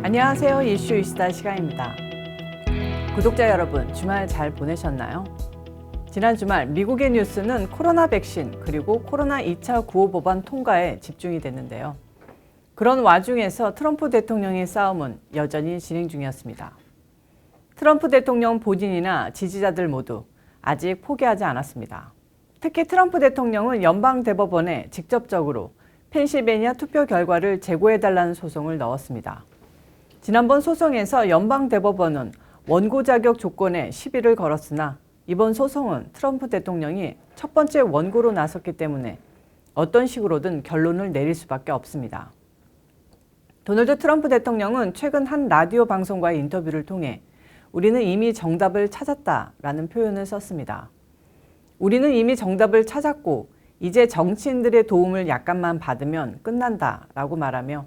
안녕하세요. 이슈 이슈다 시간입니다. 구독자 여러분, 주말 잘 보내셨나요? 지난 주말 미국의 뉴스는 코로나 백신 그리고 코로나 2차 구호 법안 통과에 집중이 됐는데요. 그런 와중에서 트럼프 대통령의 싸움은 여전히 진행 중이었습니다. 트럼프 대통령 본인이나 지지자들 모두 아직 포기하지 않았습니다. 특히 트럼프 대통령은 연방대법원에 직접적으로 펜실베니아 투표 결과를 재고해달라는 소송을 넣었습니다. 지난번 소송에서 연방대법원은 원고 자격 조건에 시비를 걸었으나 이번 소송은 트럼프 대통령이 첫 번째 원고로 나섰기 때문에 어떤 식으로든 결론을 내릴 수밖에 없습니다. 도널드 트럼프 대통령은 최근 한 라디오 방송과의 인터뷰를 통해 우리는 이미 정답을 찾았다라는 표현을 썼습니다. 우리는 이미 정답을 찾았고 이제 정치인들의 도움을 약간만 받으면 끝난다라고 말하며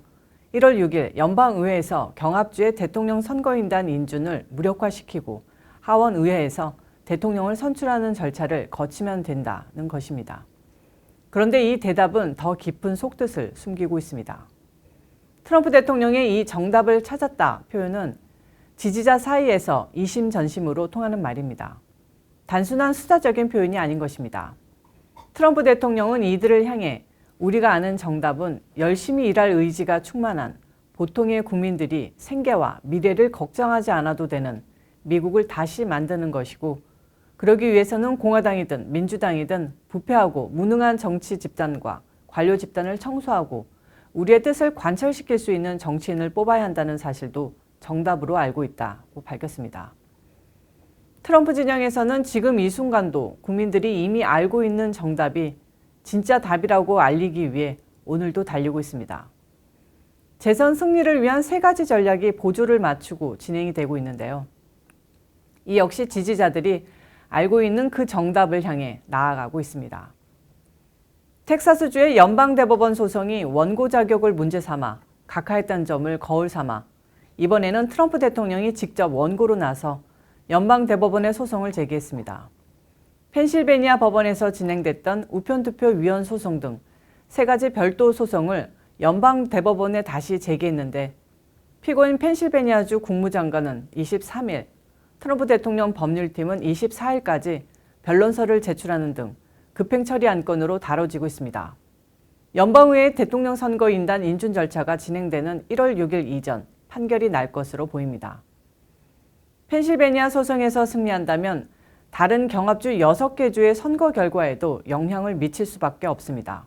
1월 6일 연방의회에서 경합주의 대통령 선거인단 인준을 무력화시키고 하원의회에서 대통령을 선출하는 절차를 거치면 된다는 것입니다. 그런데 이 대답은 더 깊은 속뜻을 숨기고 있습니다. 트럼프 대통령의 이 정답을 찾았다 표현은 지지자 사이에서 이심전심으로 통하는 말입니다. 단순한 수다적인 표현이 아닌 것입니다. 트럼프 대통령은 이들을 향해 우리가 아는 정답은 열심히 일할 의지가 충만한 보통의 국민들이 생계와 미래를 걱정하지 않아도 되는 미국을 다시 만드는 것이고 그러기 위해서는 공화당이든 민주당이든 부패하고 무능한 정치 집단과 관료 집단을 청소하고 우리의 뜻을 관철시킬 수 있는 정치인을 뽑아야 한다는 사실도 정답으로 알고 있다고 밝혔습니다. 트럼프 진영에서는 지금 이 순간도 국민들이 이미 알고 있는 정답이 진짜 답이라고 알리기 위해 오늘도 달리고 있습니다. 재선 승리를 위한 3가지 전략이 보조를 맞추고 진행이 되고 있는데요. 이 역시 지지자들이 알고 있는 그 정답을 향해 나아가고 있습니다. 텍사스주의 연방대법원 소송이 원고 자격을 문제 삼아 각하했던 점을 거울 삼아 이번에는 트럼프 대통령이 직접 원고로 나서 연방대법원에 소송을 제기했습니다. 펜실베니아 법원에서 진행됐던 우편투표 위헌 소송 등 3가지 별도 소송을 연방대법원에 다시 제기했는데 피고인 펜실베니아주 국무장관은 23일, 트럼프 대통령 법률팀은 24일까지 변론서를 제출하는 등 급행처리 안건으로 다뤄지고 있습니다. 연방의회 대통령 선거인단 인준 절차가 진행되는 1월 6일 이전 판결이 날 것으로 보입니다. 펜실베니아 소송에서 승리한다면 다른 경합주 6개 주의 선거 결과에도 영향을 미칠 수밖에 없습니다.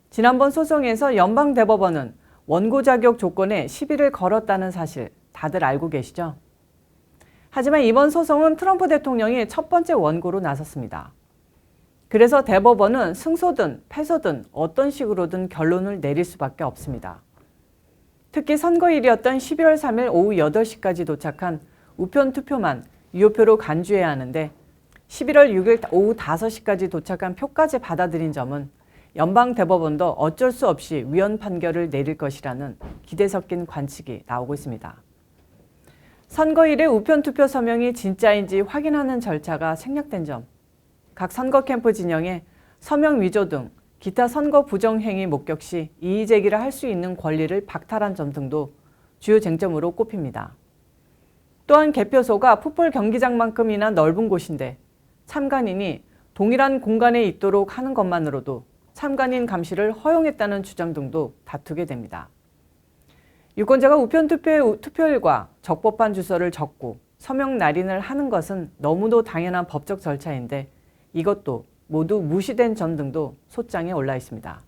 지난번 소송에서 연방대법원은 원고 자격 조건에 시비를 걸었다는 사실 다들 알고 계시죠? 하지만 이번 소송은 트럼프 대통령이 첫 번째 원고로 나섰습니다. 그래서 대법원은 승소든 패소든 어떤 식으로든 결론을 내릴 수밖에 없습니다. 특히 선거일이었던 11월 3일 오후 8시까지 도착한 우편 투표만 유효표로 간주해야 하는데 11월 6일 오후 5시까지 도착한 표까지 받아들인 점은 연방대법원도 어쩔 수 없이 위헌 판결을 내릴 것이라는 기대 섞인 관측이 나오고 있습니다. 선거일에 우편투표 서명이 진짜인지 확인하는 절차가 생략된 점, 각 선거 캠프 진영에 서명 위조 등 기타 선거 부정 행위 목격 시 이의 제기를 할 수 있는 권리를 박탈한 점 등도 주요 쟁점으로 꼽힙니다. 또한 개표소가 풋볼 경기장만큼이나 넓은 곳인데 참관인이 동일한 공간에 있도록 하는 것만으로도 참관인 감시를 허용했다는 주장 등도 다투게 됩니다. 유권자가 우편투표의 투표일과 적법한 주소를 적고 서명 날인을 하는 것은 너무도 당연한 법적 절차인데 이것도 모두 무시된 점 등도 소장에 올라 있습니다.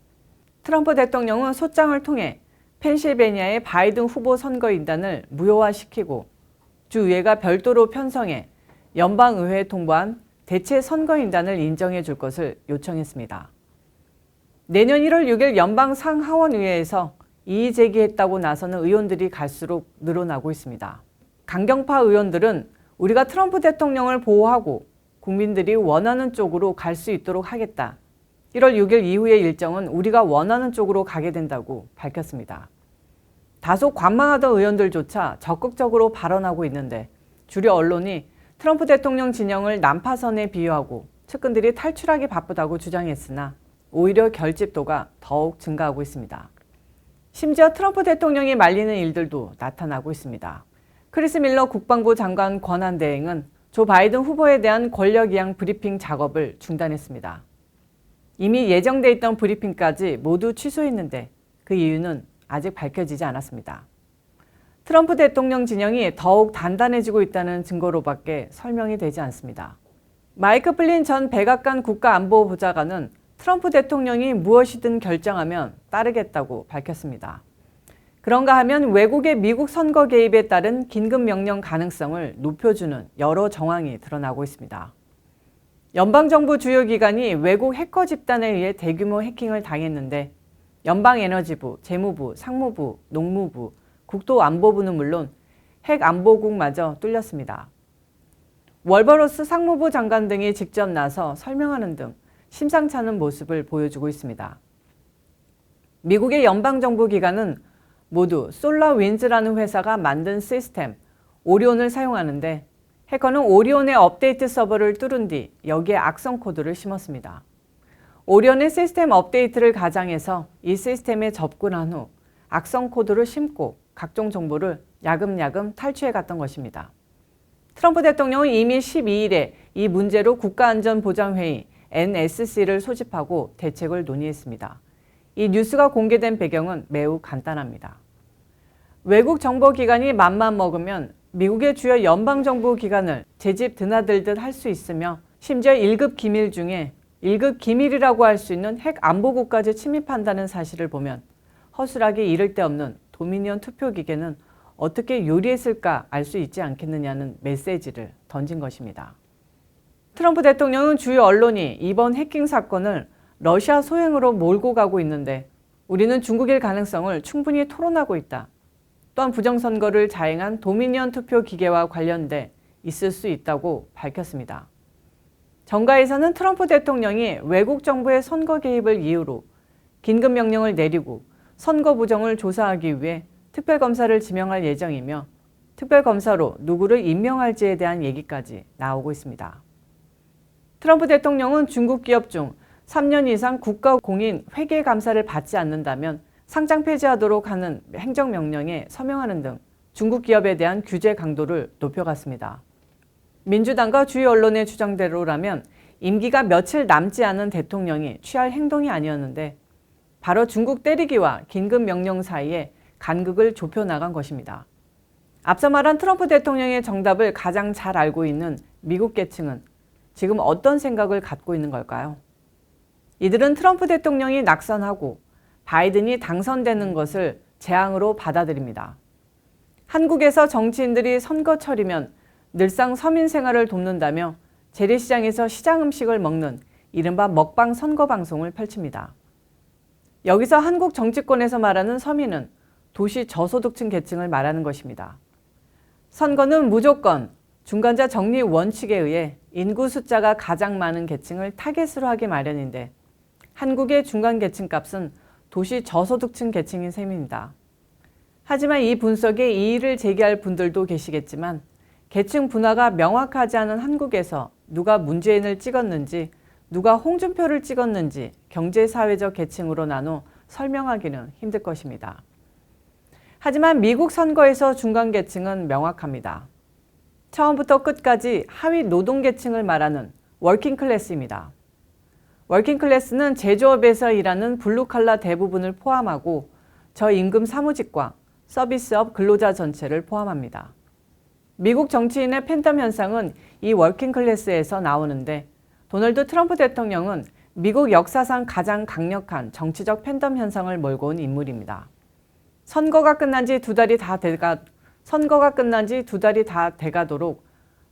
트럼프 대통령은 소장을 통해 펜실베니아의 바이든 후보 선거인단을 무효화시키고 주의회가 별도로 편성해 연방의회에 통보한 대체 선거인단을 인정해 줄 것을 요청했습니다. 내년 1월 6일 연방 상하원의회에서 이의 제기했다고 나서는 의원들이 갈수록 늘어나고 있습니다. 강경파 의원들은 우리가 트럼프 대통령을 보호하고 국민들이 원하는 쪽으로 갈 수 있도록 하겠다. 1월 6일 이후의 일정은 우리가 원하는 쪽으로 가게 된다고 밝혔습니다. 다소 관망하던 의원들조차 적극적으로 발언하고 있는데 주류 언론이 트럼프 대통령 진영을 난파선에 비유하고 측근들이 탈출하기 바쁘다고 주장했으나 오히려 결집도가 더욱 증가하고 있습니다. 심지어 트럼프 대통령이 말리는 일들도 나타나고 있습니다. 크리스 밀러 국방부 장관 권한대행은 조 바이든 후보에 대한 권력이양 브리핑 작업을 중단했습니다. 이미 예정돼 있던 브리핑까지 모두 취소했는데 그 이유는 아직 밝혀지지 않았습니다. 트럼프 대통령 진영이 더욱 단단해지고 있다는 증거로밖에 설명이 되지 않습니다. 마이크 플린 전 백악관 국가안보보좌관은 트럼프 대통령이 무엇이든 결정하면 따르겠다고 밝혔습니다. 그런가 하면 외국의 미국 선거 개입에 따른 긴급명령 가능성을 높여주는 여러 정황이 드러나고 있습니다. 연방정부 주요 기관이 외국 해커 집단에 의해 대규모 해킹을 당했는데 연방에너지부, 재무부, 상무부, 농무부, 국토안보부는 물론 핵안보국마저 뚫렸습니다. 월버로스 상무부 장관 등이 직접 나서 설명하는 등 심상치 않은 모습을 보여주고 있습니다. 미국의 연방정부 기관은 모두 솔라윈즈라는 회사가 만든 시스템 오리온을 사용하는데 해커는 오리온의 업데이트 서버를 뚫은 뒤 여기에 악성 코드를 심었습니다. 오리온의 시스템 업데이트를 가장해서 이 시스템에 접근한 후 악성 코드를 심고 각종 정보를 야금야금 탈취해 갔던 것입니다. 트럼프 대통령은 이미 12일에 이 문제로 국가안전보장회의 NSC를 소집하고 대책을 논의했습니다. 이 뉴스가 공개된 배경은 매우 간단합니다. 외국 정보기관이 맘만 먹으면 미국의 주요 연방정부 기관을 제집 드나들듯 할 수 있으며 심지어 1급 기밀 중에 1급 기밀이라고 할 수 있는 핵 안보국까지 침입한다는 사실을 보면 허술하게 이를 데 없는 도미니언 투표기계는 어떻게 요리했을까 알 수 있지 않겠느냐는 메시지를 던진 것입니다. 트럼프 대통령은 주요 언론이 이번 해킹 사건을 러시아 소행으로 몰고 가고 있는데 우리는 중국일 가능성을 충분히 토론하고 있다. 또한 부정선거를 자행한 도미니언 투표 기계와 관련돼 있을 수 있다고 밝혔습니다. 정가에서는 트럼프 대통령이 외국 정부의 선거 개입을 이유로 긴급명령을 내리고 선거 부정을 조사하기 위해 특별검사를 지명할 예정이며 특별검사로 누구를 임명할지에 대한 얘기까지 나오고 있습니다. 트럼프 대통령은 중국 기업 중 3년 이상 국가공인 회계감사를 받지 않는다면 상장 폐지하도록 하는 행정명령에 서명하는 등 중국 기업에 대한 규제 강도를 높여갔습니다. 민주당과 주요 언론의 주장대로라면 임기가 며칠 남지 않은 대통령이 취할 행동이 아니었는데 바로 중국 때리기와 긴급명령 사이에 간극을 좁혀나간 것입니다. 앞서 말한 트럼프 대통령의 정답을 가장 잘 알고 있는 미국 계층은 지금 어떤 생각을 갖고 있는 걸까요? 이들은 트럼프 대통령이 낙선하고 바이든이 당선되는 것을 재앙으로 받아들입니다. 한국에서 정치인들이 선거철이면 늘상 서민 생활을 돕는다며 재래시장에서 시장 음식을 먹는 이른바 먹방 선거 방송을 펼칩니다. 여기서 한국 정치권에서 말하는 서민은 도시 저소득층 계층을 말하는 것입니다. 선거는 무조건 중간자 정리 원칙에 의해 인구 숫자가 가장 많은 계층을 타겟으로 하기 마련인데 한국의 중간 계층 값은 도시 저소득층 계층인 셈입니다. 하지만 이 분석에 이의를 제기할 분들도 계시겠지만 계층 분화가 명확하지 않은 한국에서 누가 문재인을 찍었는지 누가 홍준표를 찍었는지 경제사회적 계층으로 나눠 설명하기는 힘들 것입니다. 하지만 미국 선거에서 중간 계층은 명확합니다. 처음부터 끝까지 하위 노동 계층을 말하는 워킹 클래스입니다. 워킹 클래스는 제조업에서 일하는 블루칼라 대부분을 포함하고 저임금 사무직과 서비스업 근로자 전체를 포함합니다. 미국 정치인의 팬덤 현상은 이 워킹 클래스에서 나오는데 도널드 트럼프 대통령은 미국 역사상 가장 강력한 정치적 팬덤 현상을 몰고 온 인물입니다. 선거가 끝난 지 두 달이 다 돼가도록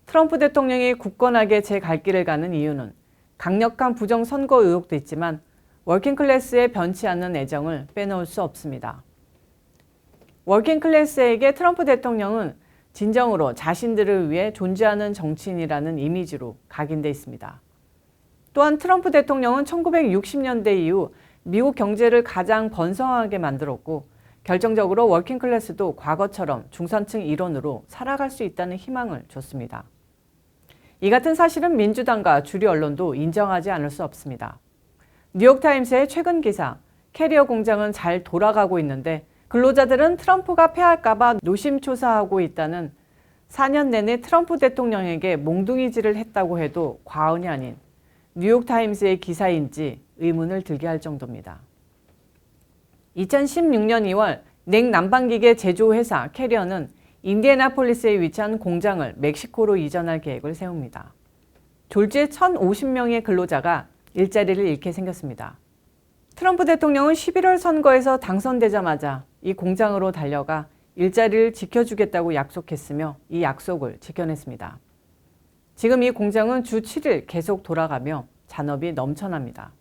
트럼프 대통령이 굳건하게 제 갈 길을 가는 이유는 강력한 부정선거 의혹도 있지만 워킹클래스에 변치 않는 애정을 빼놓을 수 없습니다. 워킹클래스에게 트럼프 대통령은 진정으로 자신들을 위해 존재하는 정치인이라는 이미지로 각인돼 있습니다. 또한 트럼프 대통령은 1960년대 이후 미국 경제를 가장 번성하게 만들었고 결정적으로 워킹클래스도 과거처럼 중산층 일원으로 살아갈 수 있다는 희망을 줬습니다. 이 같은 사실은 민주당과 주류 언론도 인정하지 않을 수 없습니다. 뉴욕타임스의 최근 기사, 캐리어 공장은 잘 돌아가고 있는데 근로자들은 트럼프가 패할까봐 노심초사하고 있다는 4년 내내 트럼프 대통령에게 몽둥이질을 했다고 해도 과언이 아닌 뉴욕타임스의 기사인지 의문을 들게 할 정도입니다. 2016년 2월 냉난방기계 제조회사 캐리어는 인디애나폴리스에 위치한 공장을 멕시코로 이전할 계획을 세웁니다. 졸지에 1,050명의 근로자가 일자리를 잃게 생겼습니다. 트럼프 대통령은 11월 선거에서 당선되자마자 이 공장으로 달려가 일자리를 지켜주겠다고 약속했으며 이 약속을 지켜냈습니다. 지금 이 공장은 주 7일 계속 돌아가며 잔업이 넘쳐납니다.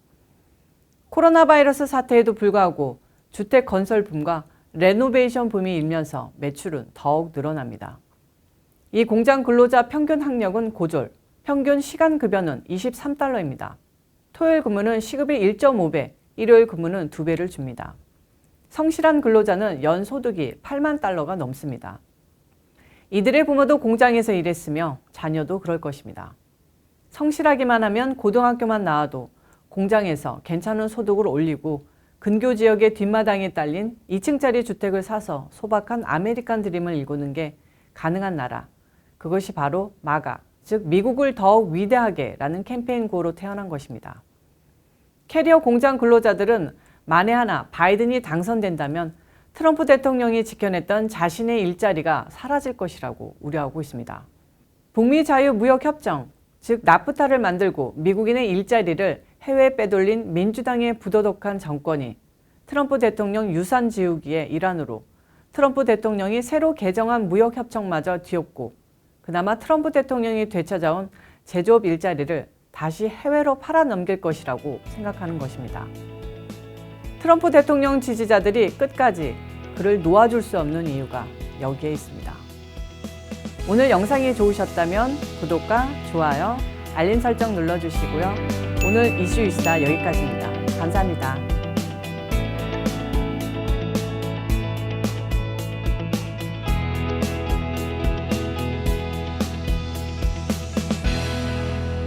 코로나 바이러스 사태에도 불구하고 주택 건설 붐과 레노베이션 붐이 일면서 매출은 더욱 늘어납니다. 이 공장 근로자 평균 학력은 고졸, 평균 시간 급여는 23달러입니다. 토요일 근무는 시급이 1.5배, 일요일 근무는 2배를 줍니다. 성실한 근로자는 연 소득이 8만 달러가 넘습니다. 이들의 부모도 공장에서 일했으며 자녀도 그럴 것입니다. 성실하기만 하면 고등학교만 나와도 공장에서 괜찮은 소득을 올리고 근교 지역의 뒷마당에 딸린 2층짜리 주택을 사서 소박한 아메리칸 드림을 일구는 게 가능한 나라. 그것이 바로 마가, 즉 미국을 더욱 위대하게 라는 캠페인 구호로 태어난 것입니다. 캐리어 공장 근로자들은 만에 하나 바이든이 당선된다면 트럼프 대통령이 지켜냈던 자신의 일자리가 사라질 것이라고 우려하고 있습니다. 북미 자유무역협정, 즉 나프타를 만들고 미국인의 일자리를 해외에 빼돌린 민주당의 부도덕한 정권이 트럼프 대통령 유산 지우기의 일환으로 트럼프 대통령이 새로 개정한 무역협정마저 뒤엎고 그나마 트럼프 대통령이 되찾아온 제조업 일자리를 다시 해외로 팔아넘길 것이라고 생각하는 것입니다. 트럼프 대통령 지지자들이 끝까지 그를 놓아줄 수 없는 이유가 여기에 있습니다. 오늘 영상이 좋으셨다면 구독과 좋아요, 알림 설정 눌러주시고요. 오늘 이슈 이슈다 여기까지입니다. 감사합니다.